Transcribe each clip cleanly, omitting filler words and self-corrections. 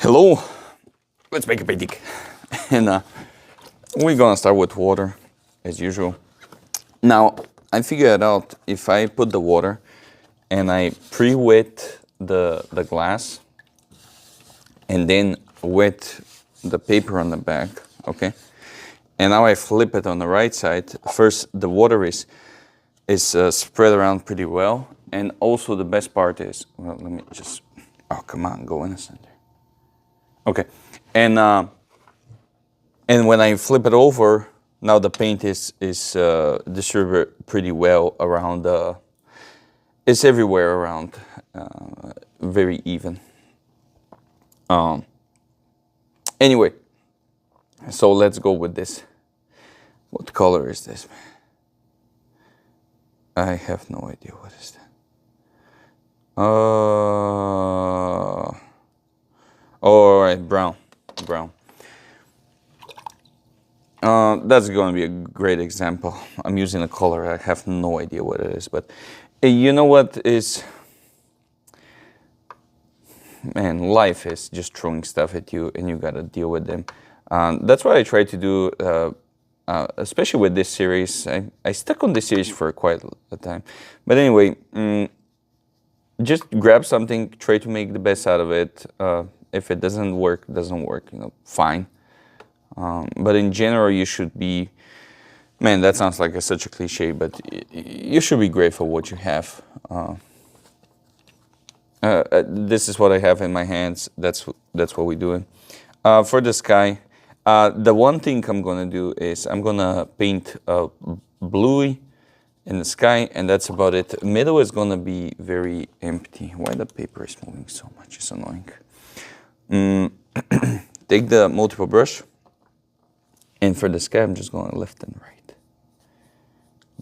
Hello, let's make a painting. And we're gonna start with water, as usual. Now, I figured out if I put the water and I pre-wet the glass and then wet the paper on the back, okay? And now I flip it on the right side. First, the water is spread around pretty well. And also the best part is, well, let me just, oh, come on, go in the center. Okay, and when I flip it over, now the paint is distributed pretty well around. It's everywhere around, very even. Anyway, so let's go with this. What color is this? I have no idea what is that. All right, brown. That's going to be a great example. I'm using a color. I have no idea what it is, but you know what is, man, life is just throwing stuff at you and you got to deal with them. That's what I try to do, especially with this series. I stuck on this series for quite a time. But anyway, just grab something, try to make the best out of it. If it doesn't work, fine. But in general, you should be, man, that sounds like such a cliche, but you should be grateful what you have. This is what I have in my hands. That's what we're doing. For the sky, the one thing I'm gonna do is I'm gonna paint bluey in the sky, and that's about it. Middle is gonna be very empty. Why the paper is moving so much? It's annoying. Take the multiple brush, and for the sky, I'm just going left and right.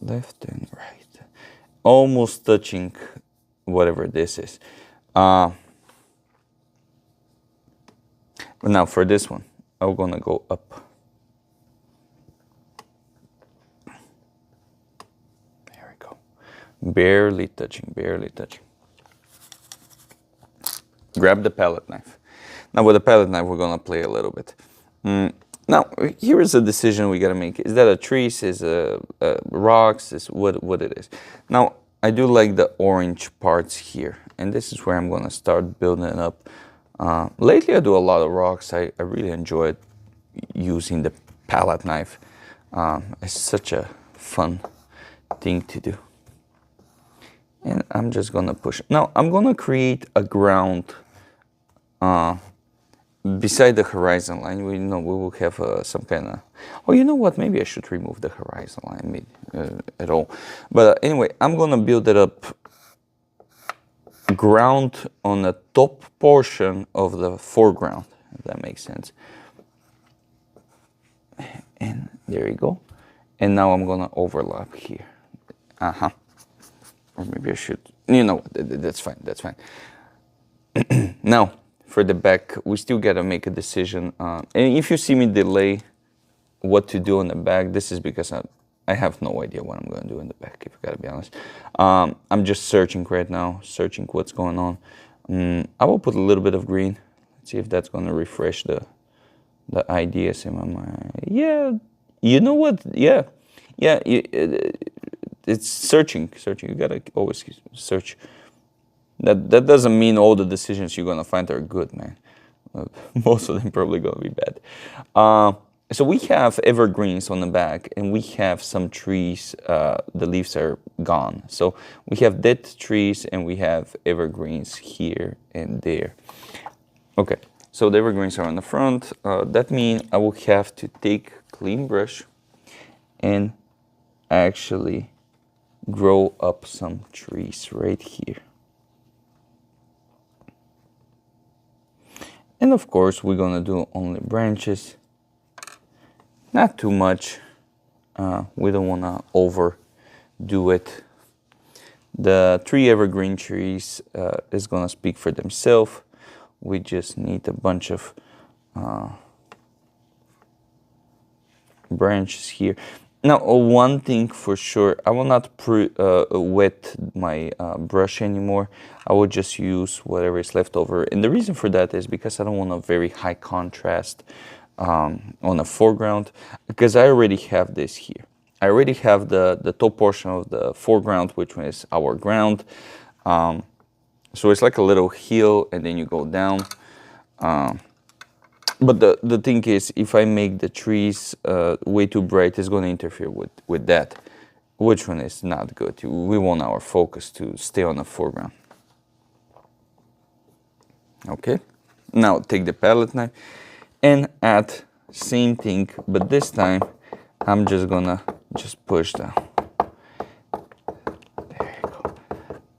Left and right. Almost touching whatever this is. But now for this one, I'm gonna go up. There we go. Barely touching. Grab the palette knife. Now with the palette knife, we're gonna play a little bit. Now here is a decision we gotta make. Is that a trees? Is a rocks? Is what it is? Now I do like the orange parts here, and this is where I'm gonna start building it up. Lately I do a lot of rocks. I really enjoy using the palette knife. It's such a fun thing to do. And I'm just gonna push. Now I'm gonna create a ground beside the horizon line. We will have some kind of. Oh, you know what? Maybe I should remove the horizon line at all. But anyway, I'm gonna build it up. Ground on the top portion of the foreground, if that makes sense. And there you go. And now I'm gonna overlap here. Or maybe I should. You know what? That's fine. Now. For the back, we still gotta make a decision. And if you see me delay what to do on the back, this is because I have no idea what I'm gonna do in the back, if I gotta be honest. I'm just searching right now, searching what's going on. I will put a little bit of green. Let's see if that's gonna refresh the ideas in my mind. Yeah, you know what? Yeah, it's searching. You gotta always search. That doesn't mean all the decisions you're gonna find are good, man. Most of them probably gonna be bad. So we have evergreens on the back, and we have some trees. The leaves are gone. So we have dead trees, and we have evergreens here and there. Okay, so the evergreens are on the front. That means I will have to take clean brush and actually grow up some trees right here. And of course, we're gonna do only branches, not too much. We don't wanna overdo it. The 3 evergreen trees is gonna speak for themselves. We just need a bunch of branches here. Now, one thing for sure, I will not wet my brush anymore. I will just use whatever is left over. And the reason for that is because I don't want a very high contrast on the foreground, because I already have this here. I already have the top portion of the foreground, which is our ground. So it's like a little hill, and then you go down. But the thing is, if I make the trees way too bright, it's going to interfere with that, which one is not good. We want our focus to stay on the foreground. Okay, now take the palette knife and add same thing, but this time I'm just gonna push down. There you go.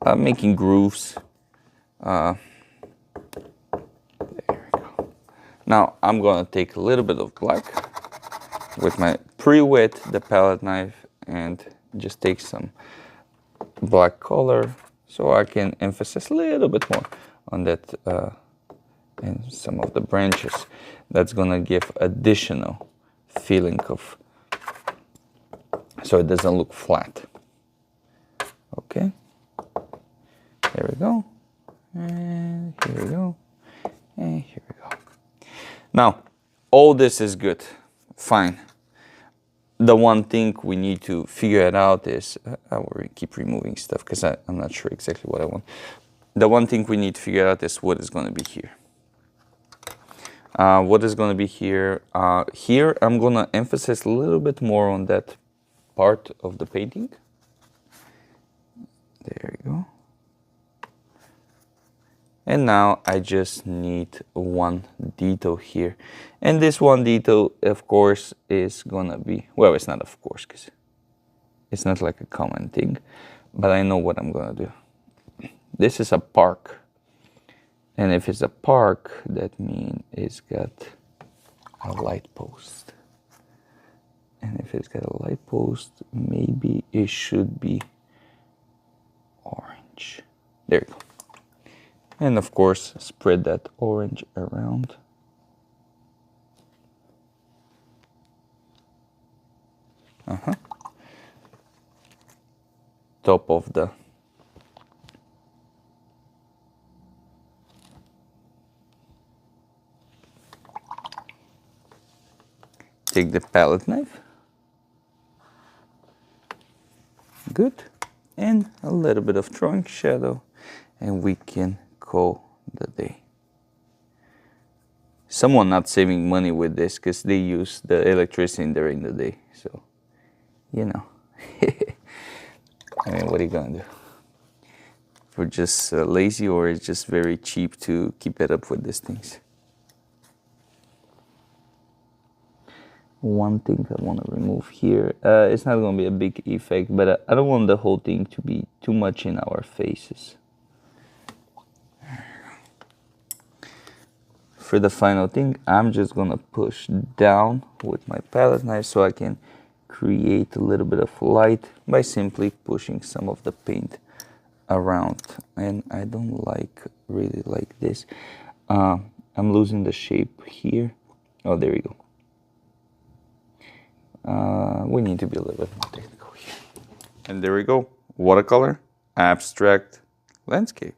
I'm making grooves. Now I'm gonna take a little bit of black with my pre-wet the palette knife and just take some black color so I can emphasize a little bit more on that and some of the branches. That's gonna give additional feeling of, so it doesn't look flat. Okay, there we go, and here we go, and here we go. Now, all this is good, fine. The one thing we need to figure it out is, I will keep removing stuff because I'm not sure exactly what I want. The one thing we need to figure out is what is going to be here. What is going to be here? Here, I'm going to emphasize a little bit more on that part of the painting. There you go. And now I just need one detail here. And this one detail, of course, is gonna be, well, it's not of course, because it's not like a common thing, but I know what I'm gonna do. This is a park. And if it's a park, that means it's got a light post. And if it's got a light post, maybe it should be orange. There you go. And of course, spread that orange around. Top of the take the palette knife. Good. And a little bit of drawing shadow, and we can call the day. Someone not saving money with this because they use the electricity during the day. So, you know. I mean, what are you gonna do? We're just lazy, or it's just very cheap to keep it up with these things. One thing I want to remove here, it's not going to be a big effect, but I don't want the whole thing to be too much in our faces. For the final thing, I'm just going to push down with my palette knife so I can create a little bit of light by simply pushing some of the paint around. And I don't really like this. I'm losing the shape here. Oh, there we go. We need to be a little bit more technical here. And there we go. Watercolor, abstract, landscape.